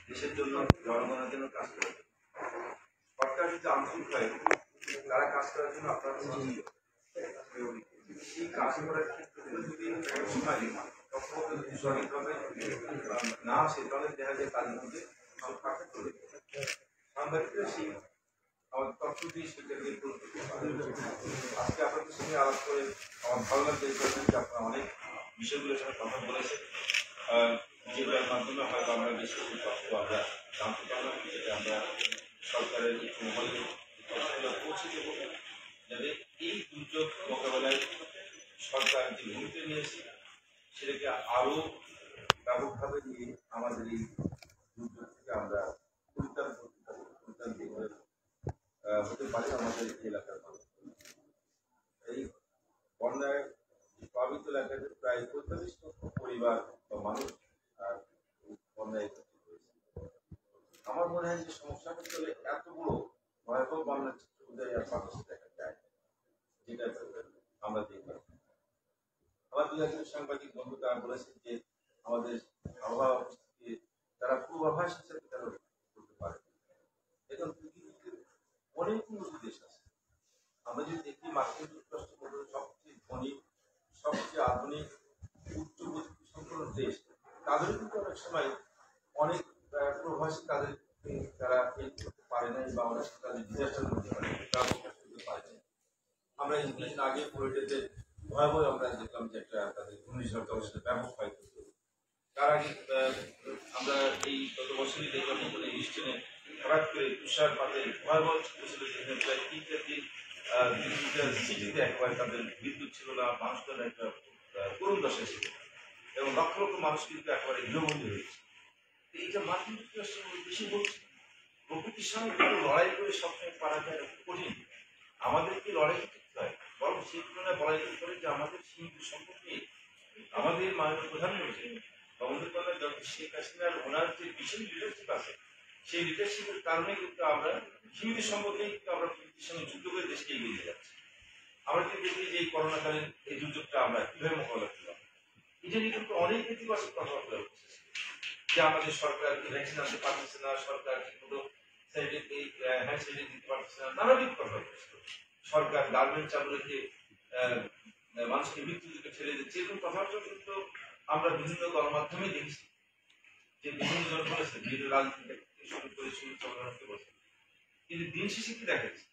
দেশের জন্য জনগণের জন্য কাজ করে। সরকার যদি আন্তরিক হয় তারা কাজ করার জন্য আপনারা এই কাজ করার ক্ষেত্রে যদি সময় সঠিকভাবে না আসে তাহলে দেখা যায় কাজের মধ্যে সাংবাদিকরা সেই আমার তথ্য দিয়ে সেটাকে আজকে আপনাদের সঙ্গে আলাপ করে আমার ভালো লাগছে যে আপনারা অনেক বিষয়গুলোর সাথে কথা বলেছেন, যেটার মাধ্যমে হয়তো আমরা বেশি তথ্য আমরা জানতে পারলাম, যেটা আমরা সরকারের মহলে পৌঁছে দেবো, যাতে এই দুর্যোগ মোকাবেলায় সরকার যে ভূমিকা নিয়েছে সেটাকে আরও ব্যাপকভাবে নিয়ে আমাদের এই দুর্যোগ থেকে আমরা পরিত্রাণ হতে পারে আমাদের এলাকার মানুষ। এই বন্যায় প্লাবিত এলাকাতে প্রায় ৪৫ লক্ষ পরিবার বা মানুষ বন্যায় আমার মনে হয় যে সমস্যাটা চলে এত বড় ভয়াবহ বন্যার চিত্র বোধহয় আর বাংলাদেশে দেখা যায়, যেটা আমরা দেখলাম। আমার দু একজন সাংবাদিক বন্ধু তারা বলেছেন যে আমাদের আবহাওয়া অবস্থাকে তারা পূর্বাভাস হিসেবে তারা করতে পারে। এখন পৃথিবীতে অনেকগুলো দেশ আছে, আমরা যদি দেখি মার্কিন যুক্তরাষ্ট্র সবচেয়ে ধনী, সবচেয়ে আধুনিক, উচ্চ প্রযুক্তি সম্পন্ন দেশ, তাদেরও কিন্তু অনেক সময় অনেক প্রবাসী তারা এই করতে পারে না বা অনেক তাদের ডিজাস্টার করতে পারে, তা প্রকাশ করতে পারে না। আমরা কিছুদিন আগে ফ্লোরিডাতে ভয়াবহ আমরা দেখলাম যে একটা তাদের ঘূর্ণিঝড় তাদের সাথে ব্যাপক ক্ষয়ক্ষতি। তার আগে আমরা এই গত বছরই দেখলাম হিস্টনে হঠাৎ করে তুষারপাতে ভয়াবহ ছিল, যেখানে প্রায় 3টা দিন সিটিতে একেবারে তাদের বিদ্যুৎ ছিল না, মানুষজন একটা করুণ দশা ছিল এবং লক্ষ লক্ষ মানুষ কিন্তু একেবারে গৃহবন্দী হয়েছে। এইটা মার্কিন যুক্তরাষ্ট্রের বেশি বলছে প্রকৃতির সঙ্গে কিন্তু লড়াই করে সবসময় পারা যায় কঠিন। আমাদেরকে লড়াই করতে হয়, বরং সেই তুলনায় বলা যেতে পারে যে আমাদের সীমিত সম্পর্কে আমাদের মাননীয় প্রধানমন্ত্রী বঙ্গবন্ধু কন্যা ডক্টর শেখ হাসিনার ওনার যে বিশেষ লিডারশিপ আছে, সেই লিডারশিপের কারণে কিন্তু আমরা সীমিত সম্পর্কে কিন্তু আমরা প্রকৃতির সঙ্গে যুদ্ধ করে দেশকে এগিয়ে নিয়ে যাচ্ছি। আমরা কিন্তু দেখি যে এই করোনাকালীন এই দুর্যোগটা আমরা কিভাবে মোকাবেলা করলাম, এটা নিয়ে কিন্তু অনেক নেতিবাচক কথাবার্তা হচ্ছে যে আমাদের সরকার ভ্যাকসিন আনতে পারতেছে না, সরকার ঠিকমতো হ্যান্ড স্যানিটাইজার দিতে পারতেছে না, নানাবিধ কথা হচ্ছে। সরকার গার্মেন্ট চালু রেখে মানুষকে মৃত্যু দিকে ঠেলে দিচ্ছে, এরকম কথাবার্তা কিন্তু আমরা বিভিন্ন গণমাধ্যমে দেখছি যে বিভিন্ন জন বলেছে, বিভিন্ন রাজনীতি শুরু করে বলছে। কিন্তু দিন শেষে কি দেখা যাচ্ছে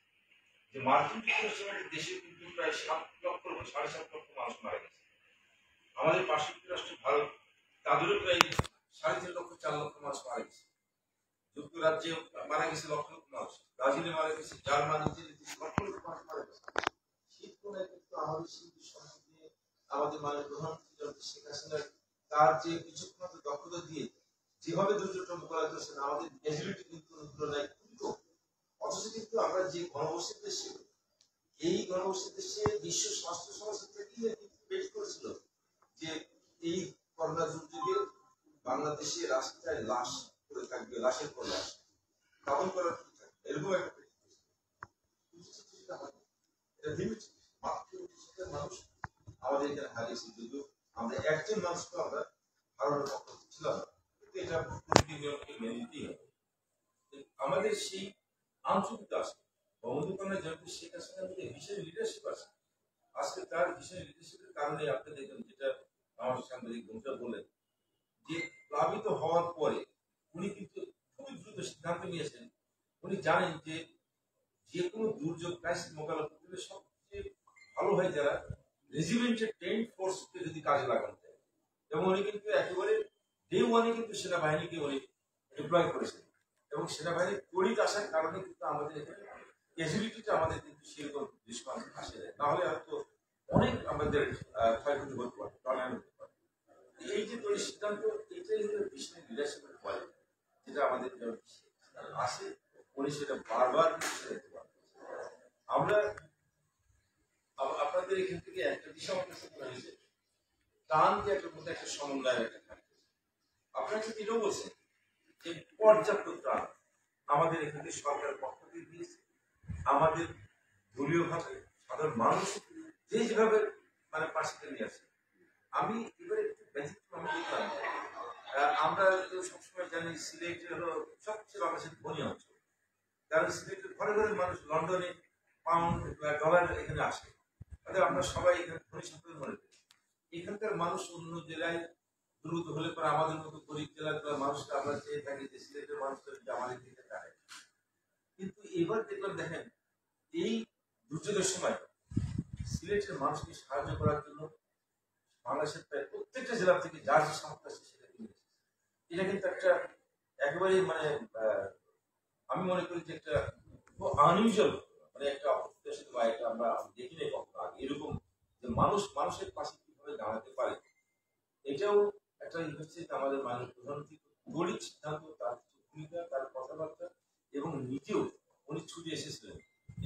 যে মার্কিন যুক্তরাষ্ট্রের দেশে কিন্তু প্রায় 7 লক্ষ 7.5 লক্ষ মানুষ মারা গেছে। আমাদের পার্শ্ববর্তী রাষ্ট্র ভারত, তাদেরও প্রায় 3.5 লক্ষ 4 লক্ষ মানুষ মারা গেছে। যুক্তরাজ্যে মারা গেছে লক্ষ লক্ষ মানুষ, ব্রাজিলে মারা গেছে, জার্মানি লক্ষ লক্ষ মানুষ মারা গেছে। শীতকালে কিন্তু আমাদের শিল্পী সম্পর্কে আমাদের মাননীয় প্রধানমন্ত্রী শেখ হাসিনা তার যে বিচক্ষণ দক্ষতা দিয়ে যেভাবে দুর্যোগটা মোকাবেলা করেছেন, আমাদের এজিলিটি কিন্তু তুলনায় খুবই কম। অথচ কিন্তু আমরা যে ঘনবসতির দেশে, এই ঘনবসতির দেশে বিশ্ব স্বাস্থ্য সংস্থা থেকে বেশ করেছিল যে এই করোনা দুর্যোগে বাংলাদেশে রাস্তায় লাশ পড়ে থাকবে, লাশের পর লাশ দাফন করার এরকম একটা মানুষ আমাদের এখানে হারিয়েছে, যদিও আমরা একজন মানুষকে আমরা হারানোর পক্ষ ছিলাম না, কিন্তু এটা মেনে নিতেই হবে। আমাদের সেই আন্তরিকতা আছে, বঙ্গবন্ধু কন্যা জয়ন্তী শেখ হাসিনার মধ্যে ভীষণ লিডারশিপ আছে। আজকে তার ভীষণ লিডারশিপের কারণে আপনি দেখবেন, যেটা আমার সাংবাদিক বন্ধুরা বললেন, যে প্লাবিত হওয়ার পরে উনি কিন্তু খুবই দ্রুত সিদ্ধান্ত নিয়েছেন। উনি জানেন যে যে কোনো দুর্যোগ ক্রাইসিস মোকাবেলা করতে গেলে সবচেয়ে ভালো হয় যারা রেজিমেন্টের ট্রেন ফোর্সকে যদি কাজে লাগানো যায়, এবং উনি কিন্তু একেবারে ডে ওয়ানে কিন্তু সেনাবাহিনীকে উনি এমপ্লয় করেছেন, এবং সেনাবাহিনীর তড়িৎ আসার কারণে কিন্তু আমাদের এখানে ক্যাজুয়ালিটিটা আমাদের কিন্তু সেরকম দৃশ্যমান আসে যায়, তাহলে হয়তো অনেক আমাদের ক্ষয়ক্ষতি হতে পারে, প্রাণায়াম হতে পারে। এই যে তৈরি সিদ্ধান্ত, এটাই হলো বিশ্বের লিডারশিপের ফলে, যেটা আমাদের আসে, উনি সেটা বারবার দেখতে পারেন। আমরা আপনাদের এখান থেকে একটা বিষয় আমার কাছে মনে হয়েছে, টান যে একটা মধ্যে একটা সমন্বয় একটা থাকে। আপনারা কিন্তু এটাও বলছেন যে পর্যাপ্ত ত্রাণ আমাদের এখানে সরকারের পক্ষ থেকে দিয়েছে, আমাদের দলীয় ভাবে সাধারণ মানুষ যেভাবে মানে পাশে নিয়ে আসে। আমি এবারে একটু ব্যতিক্রম দেখলাম, আমরা তো সবসময় জানি সিলেট হলো সবচেয়ে বাংলাদেশের ধনী অঞ্চল, কারণ সিলেটের ঘরে ঘরে মানুষ লন্ডনে পাউন্ড ডলার এখানে আসে, তাহলে আমরা সবাই এখানে ধনী সম্পর্কে মনে করি। এখানকার মানুষ অন্য জেলায় দ্রুত হলে পরে আমাদের মতো গরিব জেলাগুলোর মানুষকে আমরা চেয়ে থাকি যে সিলেটের মানুষরা যদি আমাদের দিকে তাকায়। কিন্তু এবার দেখলাম, দেখেন এই দুর্যোগের সময় সিলেটের মানুষকে সাহায্য করার জন্য বাংলাদেশের প্রায় প্রত্যেকটা জেলা থেকে যার যে সামর্থ্য আছে সেটা কিনে এসেছে। এটা কিন্তু একটা একেবারেই মানে আমি মনে করি যে একটা আনইউজুয়াল, মানে একটা অপ্রত্যাশিত বা এটা আমরা দেখিনি কখনো আগে এরকম, যে মানুষ মানুষের পাশে কিভাবে দাঁড়াতে পারে। এটাও একটা হচ্ছে আমাদের মাননীয় প্রধানমন্ত্রী তড়িৎ সিদ্ধান্ত, তার ভূমিকা, তার কথাবার্তা, এবং নিজেও উনি ছুটে এসেছিলেন।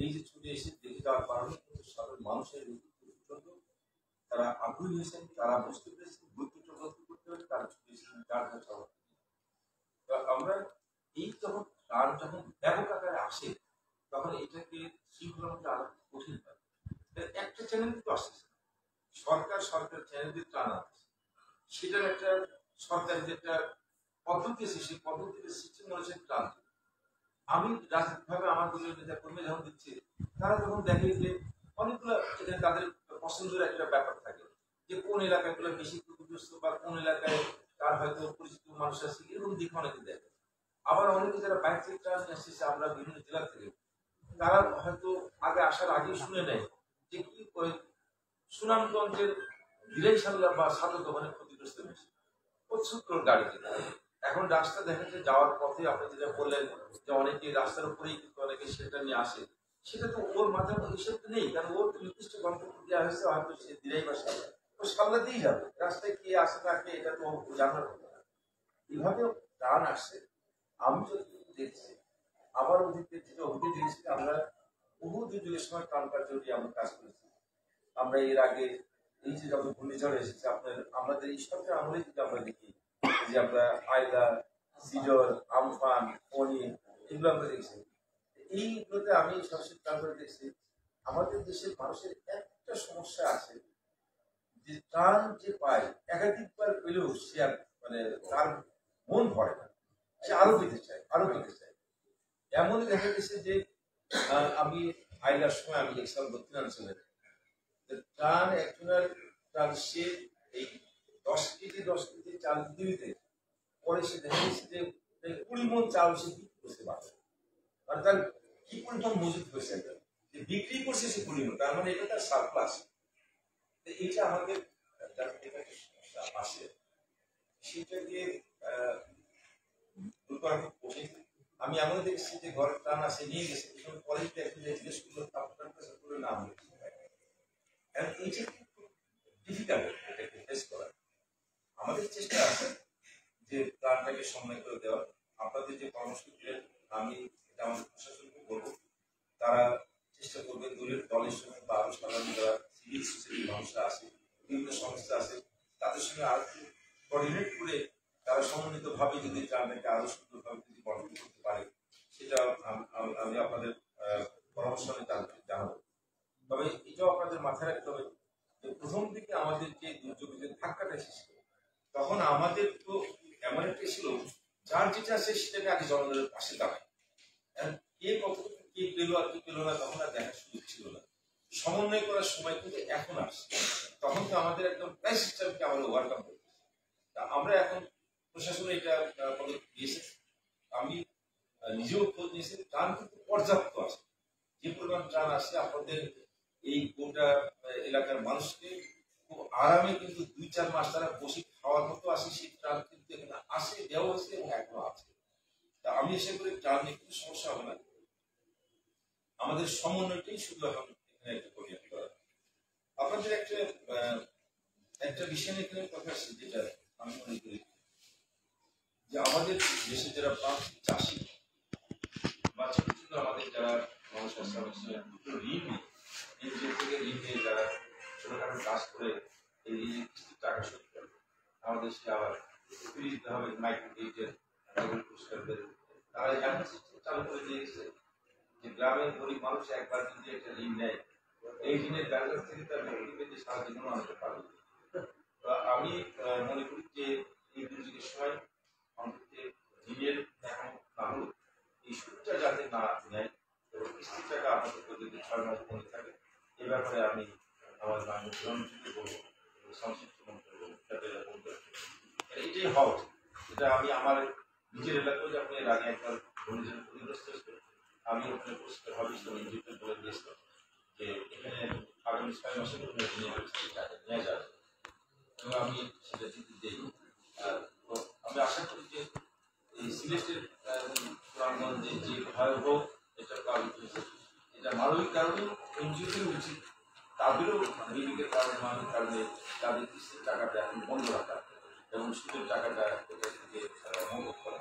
এই যে ছুটে এসে দেখে যাওয়ার কারণে কিন্তু সাধারণ মানুষের তারা আগ্রহী হয়েছেন, তারা বুঝতে পেরেছেন গুরুত্বটা গ্রহণ করতে হবে, তারা ছুটে এসেছেন যার আমরা এই যখন তার যখন ব্যাপক আকারে আসে তখন এটাকে শৃঙ্খলার মধ্যে আরো কঠিন হয়। একটা চ্যানেল কিন্তু আসছে, সরকার সরকার চ্যানেলদের টানা আছে, সেটার একটা সরকারের যে একটা পদ্ধতি আছে, সেই পদ্ধতির সৃষ্টি করেছে টান। আমি রাজনৈতিকভাবে আমার দলীয় নেতা কর্মী যখন দিচ্ছি, তারা যখন দেখে যে অনেকগুলো এখানে তাদের পছন্দের একটা ব্যাপার থাকে, যে কোন এলাকাগুলো বেশি ক্ষতিগ্রস্ত বা কোন এলাকায় তার হয়তো পরিচিত মানুষ আছে, এরকম দিক অনেকে দেখে। আবার অনেকে যারা বাইরে থেকে নিয়ে আসছে আমরা বিভিন্ন জেলা থেকে, তারা হয়তো আগে আসার আগেই শুনে নেয় যে কি সুনামগঞ্জের বিরাইশাল্লা বা সাদত ওখানে ক্ষতিগ্রস্ত হয়েছে, প্রচুর গাড়িতে। এখন রাস্তা দেখা যায় যাওয়ার পথে আপনি যেটা বললেন যে অনেকে রাস্তার উপরেই কিন্তু অনেকে সেটা নিয়ে আসে, সেটা তো ওর মাথার হিসেব নেই, কারণ ওর নির্দিষ্ট গন্তব্য দেওয়া হয়েছে, হয়তো সে দিলেই বা সাল্লা, ও সাল্লাতেই যাবে, রাস্তায় কে আসে থাকে এটা তো জানার কথা না। এভাবে প্রাণ আসছে। আমি যদি দেখছি আমার অতীতে যেটা অভিজ্ঞতা দেখেছি, আমরা বহু দুর্যোগের সময় ত্রাণ কার্য নিয়ে আমরা কাজ করেছি। আমরা এর আগে এই যে যত ঘূর্ণিঝড় এসেছে আপনার আমাদের এই সরকার আমলেই যদি আমরা দেখি যে আমরা আয়লা, সিজর, আমফান, ফনি, এগুলো আমরা দেখছি। এইগুলোতে আমি সরাসরি খেয়াল করে দেখছি আমাদের দেশের মানুষের একটা সমস্যা আছে, যে ত্রাণ যে পায় একাধিকবার পেলেও সে আর মানে তার মন ভরে না, সে আরো পেতে চায়, আরো পেতে চায়। এমনই দেখা গেছে যে আমি আইলার সময় আমি দেখছিলাম দক্ষিণাঞ্চলের ত্রাণ একজনের ত্রাণ সে এই 10 কেজি চাল দিতে পরে সে দেখা গেছে যে 20 মণ চাল সে বিক্রি করতে পারছে, মানে তার কি পরিমাণ মজুদ হয়েছে, যে বিক্রি করছে সে 20 মণ, তার মানে এটা তার সারপ্লাস। এইটা আমাদের সমস্যা আসে, সেটা দিয়ে দূর করা খুব কঠিন। আমি এমন দেখেছি যে ঘরের ত্রাণ আসে নিয়ে গেছে, পরে জিজ্ঞেস করলো আপনার কাছে করে নাম এইটা ডিফিকাল্ট এটাকে ফেস করা। আমাদের চেষ্টা আছে যে প্ল্যানটাকে সময় করে দেওয়ার। আপনাদের যে পরামর্শ দিলেন আমি এটা আমাদের প্রশাসনকে বলবো, তারা চেষ্টা করবে দলের সঙ্গে বা আরো সাধারণ যারা সিভিল সোসাইটির মানুষরা আছে, বিভিন্ন সংস্থা আছে, তাদের সঙ্গে আরো কোঅর্ডিনেট করে তারা সমন্বিত ভাবে যদি প্ল্যানটাকে আরো সুন্দরভাবে যদি বর্ণনা করতে পারে, সেটা আমি আপনাদের পরামর্শ জানাবো। তবে এটাও আপনাদের মাথায় রাখতে হবে যে প্রথম দিকে আমাদের যে দুর্যোগের ধাক্কাটা এসেছিল, তখন আমাদের তো এমন একটা ছিল যার যেটা আছে সেটাকে আগে জনগণের পাশে দাঁড়ায়, কে কতটুকু কে পেলো আর কি পেলো না তখন আর দেখার সুযোগ ছিল না। সমন্বয় করার সময় কিন্তু এখন আসছে, তখন তো আমাদের একদম প্রায় সিস্টেমকে আমরা ওভারকাম করতে, আমরা এখন প্রশাসনে এটা পদক্ষেপ দিয়েছে। আমি নিজেও খোঁজ নিয়েছি, ত্রাণ কিন্তু পর্যাপ্ত আছে, যে পরিমাণ ত্রাণ আসছে আপনাদের এই গোটা এলাকার মানুষকে খুব আরামে কিন্তু 2-4 মাস তারা বসে খাওয়ার মতো আসে, সেই ত্রাণ কিন্তু এখানে আসে, দেওয়া হয়েছে এবং এখনো আছে। তা আমি এসে করি ত্রাণ নিয়ে কোনো সমস্যা হবে না, আমাদের সমন্বয়টাই শুধু এখন এখানে একটা পরিণত করা। আপনাদের একটা বিষয় নিয়ে এখানে কথা আসছে, যেটা আমি মনে করি যে আমাদের দেশে যারা প্রান্তিক চাষি বা ছোট ছোট আমাদের যারা মানুষ আছে, ঋণ এনজিও থেকে ঋণ নিয়ে যারা ছোটখাটো কাজ করে এই টাকা শোধ করে, আমাদের সে আবার ফিরিয়ে দিতে হবে মাইক্রো ক্রেডিটের পুরস্কারদের, তারা এমন সিস্টেম চালু করে দিয়েছে যে গ্রামের গরিব মানুষ একবার যদি একটা ঋণ নেয়, এই ঋণের ব্যালেন্স থেকে তার ব্যক্তিগত সারা জীবন আনতে পারবে। আমি মনে করি যে এই দুর্যোগের এই সময় অন্তত ঋণের নানুর এই সুদটা যাতে না নেয় এবং কিস্তির টাকা আপাতত যদি 6 মাস বন্ধ থাকে এ ব্যাপারে আমি আমার মাননীয় প্রধানমন্ত্রীকে বলবো সংশ্লিষ্ট মন্ত্রী যাতে এটা বন্ধ রাখে। এটাই হওয়া উচিত। এটা আমি আমার নিজের এলাকায় যখন এর আগে একবার ঘূর্ণিঝড়ে ক্ষতিগ্রস্ত হয়েছিল আমি ওখানে পরিষ্কার ভাবে এনজিওকে বলে দিয়েছিলাম যে এখানে আগামী 6 মাসের মধ্যে নেওয়া যাবে এবং আমি সেটা দিতে দিই। তো আমি আশা করি যে এই সিলেটের প্রাণগঞ্জে যে ভয়াবহ এটা প্লাবিত হয়েছে এটা মানবিক কারণে এনজিওদের উচিত তাদেরও বিবেকের কারণে মানবিক কারণে তাদের কিস্তির টাকাটা এখন বন্ধ রাখা এবং সুদের টাকাটা এটা থেকে মৌকুফ করা।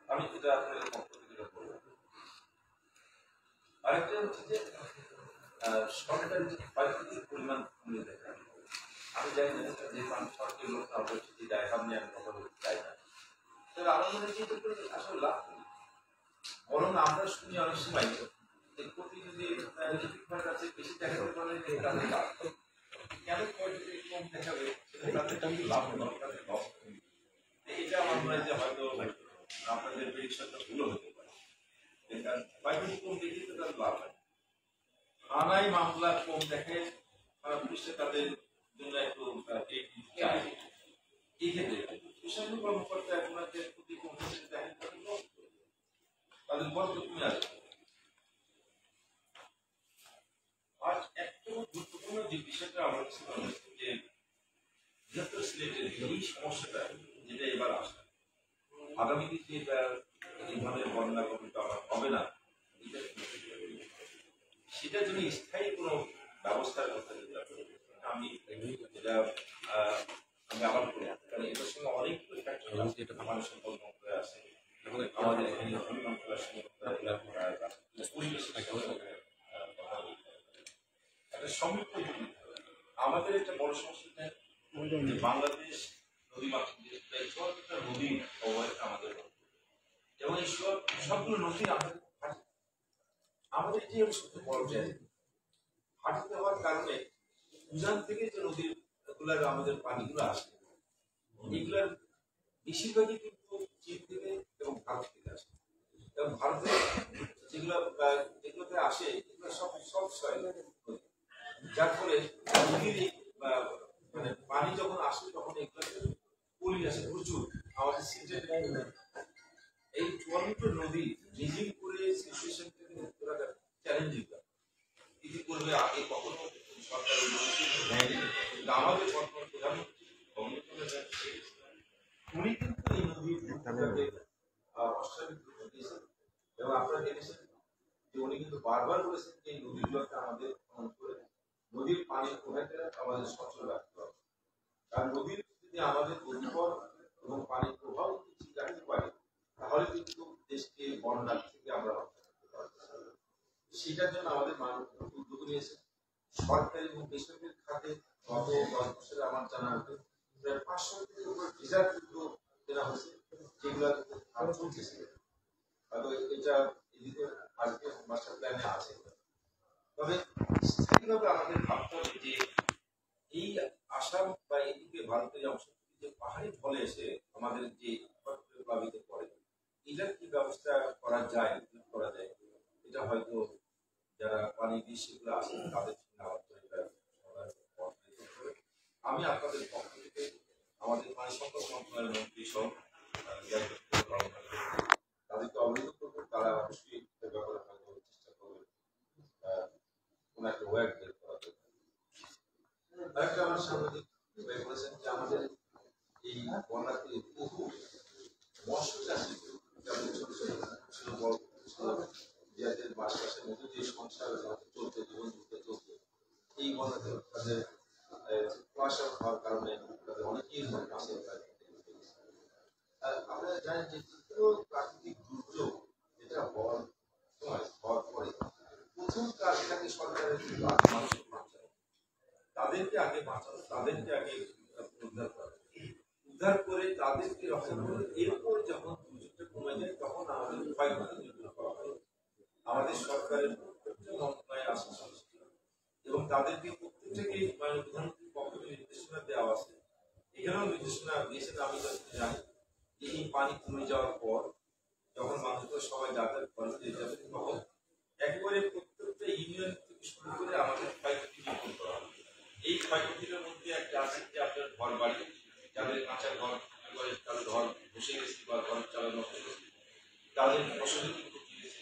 আমি এটা আপনাদের পক্ষ থেকে বলবো। আরেকটা হচ্ছে যে সরকারি ক্ষয়ক্ষতির পরিমাণ কমিয়ে দেখা। আমি জানি না যে সরকারি লোক পরিস্থিতি দেয় সামনে আমি কথা বলতে চাই না, তবে আমার মনে চিন্তা করলে আসলে লাভ করি বরং আমরা শুনি অনেক সময় ক্ষতি যদি কাছে বেশি দেখাতে পারে তাদের লাভ কেন ক্ষয়ক্ষতি কম দেখাবে তাদের লাভ তাদের লস। এটা আমার মনে হয় যে হয়তো আপনাদের প্রেডিকশনটা ভুল হতে পারে। ক্ষয়ক্ষতি কম দেখে তো তাদের লাভ হয়। থানায় মামলা কম দেখে পুলিশে তাদের জন্য একটু চায়। এই ক্ষেত্রে প্রশাসনিক কর্মকর্তা এখন ক্ষতি কম দেখেন তাদের বন্ধ কমে আসবে। আর একটা গুরুত্বপূর্ণ যে বিষয়টা আমার কাছে মনে হচ্ছে যে বৃহত্তর সিলেটের এই সমস্যাটা যেটা এবার আসে আগামীতে যে এইভাবে বন্যা কমিটি আবার হবে না সেটার জন্য স্থায়ী কোনো ব্যবস্থার কথা আমি এটা আমি আবার করি কারণ এটার সঙ্গে অনেকগুলো ফ্যাক্টর আছে যেটা আমার সম্পর্ক করে আছে এবং আমাদের একটা সম্মিলিত আমাদের একটা বড় সমস্যা যে বাংলাদেশ নদী মাতৃক একটা নদী অবহেলা আমাদের এবং এই সবগুলো নদী আমাদের যে বড় হাঁটতে হওয়ার কারণে উজান থেকে যে নদীর গুলার আমাদের পানিগুলো আসে এগুলার বেশিরভাগই কিন্তু চীন থেকে এবং ভারত থেকে আসে এবং ভারতে যেগুলোতে আসে এগুলো সব যার ফলে মানে পানি যখন আসে তখন এগুলোতে পলি আসে প্রচুর আমাদের সিলেটের এই 44 নদী রিজিং করে সিচুয়েশন থেকে মুক্ত রাখা চ্যালেঞ্জিং ইতিপূর্বে আগে কখনো সরকার নেয়নি কিন্তু আমাদের বর্তমান প্রধানমন্ত্রী উনি কিন্তু এই নদীর অস্বাভাবিক গুরুত্ব দিয়েছেন এবং আপনারা দেখেছেন যে উনি কিন্তু বারবার বলেছেন যে এই নদীগুলোকে আমাদের খনন করে নদীর পানির প্রবাহকে আমাদের সচল রাখতে হবে। কারণ নদীর যদি আমাদের গতিপথ এবং পানির প্রবাহ ঠিক রাখতে পারি তাহলে কিন্তু দেশকে বন্যা থেকে আমরা রক্ষা করতে পারবো। সেটার জন্য আমাদের মানুষ উদ্যোগ নিয়েছে সরকারি এবং বেসরকারি খাতে গত 10 বছরে আমার জানা আছে প্রায় 500 উপর ভিসা কিন্তু দেওয়া হয়েছে যেগুলো চলতেছে হয়তো এটা এদিকে আজকে মাস্টার প্ল্যানে আছে। তবে স্থায়ীভাবে আমাদের ভাবতে হবে যে এই আসাম বা এদিকে ভারতের অংশ যে পাহাড়ি ঢলে এসে আমাদের যে প্লাবিত করে এটার কি ব্যবস্থা করা যায় এটা হয়তো যারা পানি দিয়ে সেগুলো আসে তাদের আমি আপনাদের পক্ষ থেকে আমাদের পানি সম্পদ মন্ত্রণালয়ের মন্ত্রী সহ তাদেরকে অবহিত করবো তারা অবশ্যই ব্যাপারে হয়তো চেষ্টা করবে কোন একটা ওয়ার্ক বের করা আরেকটা আমার সাংবাদিক বলেছেন যে আমাদের এই বন্যাতে বহু মৎস্য চাষী ছিল বড় যাদের বাসবাসের মধ্যে যে সংসার চলতে জীবন চলতে এই বন্যাতে তাদের কুয়াশা হওয়ার কারণে তাদের অনেকেই মাসে আমরা জানি যে প্রাকৃতিক দুর্যোগ এটা হওয়ার সময় হওয়ার পরে প্রথম কাজ এটাকে সরকারের মানুষের বাঁচানো তাদেরকে আগে বাঁচানো তাদেরকে আগে উদ্ধার করে তাদেরকে রক্ষা করে এরপর যখন দুর্যোগটা কমে যায় তখন আমাদের ক্ষয়ক্ষতি করা হয় আমাদের সরকারের প্রত্যেকটা মন্ত্রণালয়ে আসা এবং তাদেরকে প্রত্যেকটাকে মাননীয় প্রধানমন্ত্রীর পক্ষ থেকে নির্দেশনা দেওয়া আছে এখানেও নির্দেশনা দিয়েছেন আমি জানি পানি কমে যাওয়ার পর যখন মানুষগুলো সবাই যাতায়াত করে যাবে, তখন একেবারে প্রত্যেকটা ইউনিয়ন থেকে শুরু করে আমাদের ক্ষয়ক্ষতি নির্মূল করা হবে। এই ক্ষয়ক্ষতির মধ্যে একটা আছে যে আপনার ঘর বাড়ি, যাদের কাঁচা ঘর, তাদের ঘর বসে গেছে বা ঘর চালানো হয়ে গেছে, তাদের ফসলের ক্ষতি হয়েছে,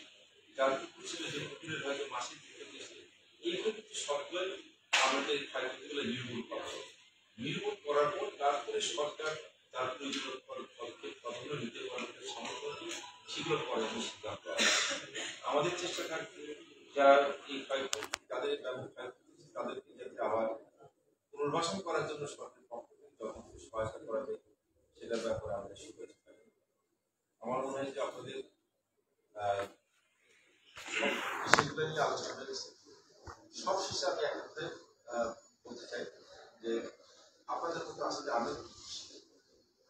যার পুকুর ছিল যে পুকুরের হয়তো মাছের দিকে গেছে, এইগুলো কিন্তু সবগুলোই আমাদের ক্ষয়ক্ষতিগুলো নির্মূল করা হবে। নির্মূল করার পর তারপরে সরকার তার প্রয়োজনীয় পদক্ষেপ কতগুলো নিতে পারবে সমর্থন সেগুলো পরে সিদ্ধান্ত আমাদের চেষ্টা থাকবে যারা এই ক্ষয়ক্ষতি তাদের ক্ষয়ক্ষতি তাদেরকে যাতে আবার পুনর্বাসন করার জন্য সরকারের পক্ষ থেকে যথেষ্ট সহায়তা করা যায় সেটার ব্যাপারে আমাদের শুভেচ্ছা থাকবে। আমার মনে হয় যে আপনাদের বিষয়গুলো নিয়ে আলোচনা হয়েছে। সব শেষে আমি একটা বলতে চাই যে আপনাদের মতো আসলে আমি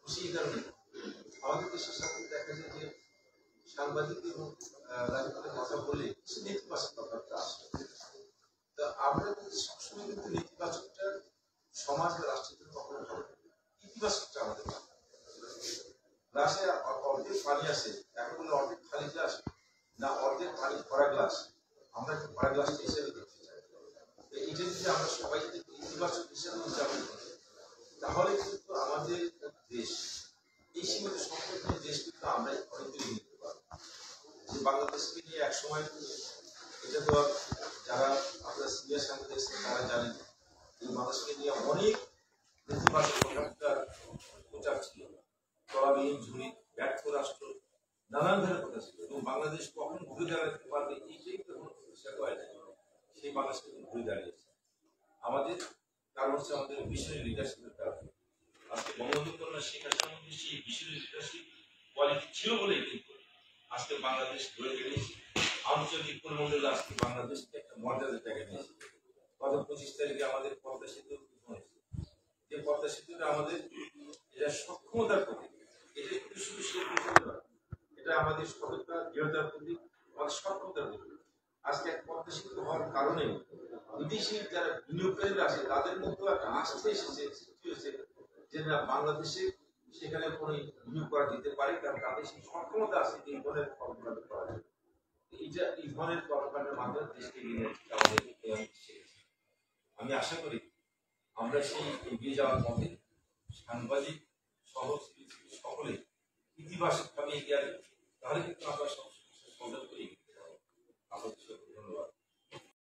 খুশি এই কারণে আমাদের দেশের সাথে দেখা যায় যে সাংবাদিক এবং রাজনীতির কথা বলে কিছু নেতিবাচক ব্যাপারটা আসে। তা আমরা কিন্তু সবসময় কিন্তু নেতিবাচকটা সমাজ বা রাষ্ট্রের জন্য কখনো ভালো ইতিবাচকটা আমাদের গ্লাসে অর্ধেক পানি আসে, এখন বলে অর্ধেক খালি গ্লাস না অর্ধেক পানি ভরা গ্লাস, আমরা একটু ভরা গ্লাসটা হিসেবে দেখতে চাই। এটা যদি আমরা সবাই যদি ইতিবাচক হিসেবে উদযাপন করি তাহলে কিন্তু আমাদের দেশ এই সীমিত সম্পদ নিয়ে দেশ কিন্তু আমরা অনেক দূরে নিতে পারবো। যে বাংলাদেশকে নিয়ে এক সময় এটা তো যারা আপনারা সিনিয়র সাংবাদিক তারা জানেন এই মানুষকে নিয়ে অনেক নেতিবাচক প্রচার ছিল, তলাবিহীন ঝুড়ি, ব্যর্থ রাষ্ট্র, নানান ধরনের কথা ছিল এবং বাংলাদেশ কখন ঘুরে দাঁড়াতে পারবে এইটাই তো কোনো প্রতিষ্ঠা করে নাই। সেই মানুষ কিন্তু ঘুরে দাঁড়িয়েছে আমাদের কারণ হচ্ছে আমাদের মিশনের লিডারশিপের কারণে। আজকে বঙ্গবন্ধু কন্যা শেখ হাসিনার মধ্যে সেই মিশনের লিডারশিপ কোয়ালিটি ছিল বলেই কিন্তু আজকে বাংলাদেশ ঘুরে দাঁড়িয়েছে। আঞ্চলিক পরিমণ্ডলে আজকে বাংলাদেশকে একটা মর্যাদার জায়গায় নিয়েছে। গত 25 তারিখে আমাদের পদ্মা সেতু হয়েছে, যে পদ্মা সেতুটা আমাদের এটা সক্ষমতার প্রতীক, এটা কিন্তু শুধু সে এটা আমাদের সততা দৃঢ়তার প্রতীক, আমাদের সক্ষমতার প্রতীক। আজকে এক পদ্মা সেতু হওয়ার কারণে বিদেশি যারা বিনিয়োগকারীরা আছে তাদের মধ্যে একটা আস্থা এসেছে, সৃষ্টি হয়েছে যে না বাংলাদেশে সেখানে কোনো বিনিয়োগ করা যেতে পারে, কারণ তাদের সেই সক্ষমতা আছে যে এই ধরনের কর্মকাণ্ড করা যায়। এইটা এই ধরনের কর্মকাণ্ডের মাধ্যমে দেশকে এগিয়ে নিয়ে আমাদের আমি আশা করি আমরা সেই এগিয়ে যাওয়ার পথে সাংবাদিক সহ সকলে ইতিবাচকভাবে এগিয়ে আসবে, তাহলে কিন্তু আমরা সব সমাধান করি।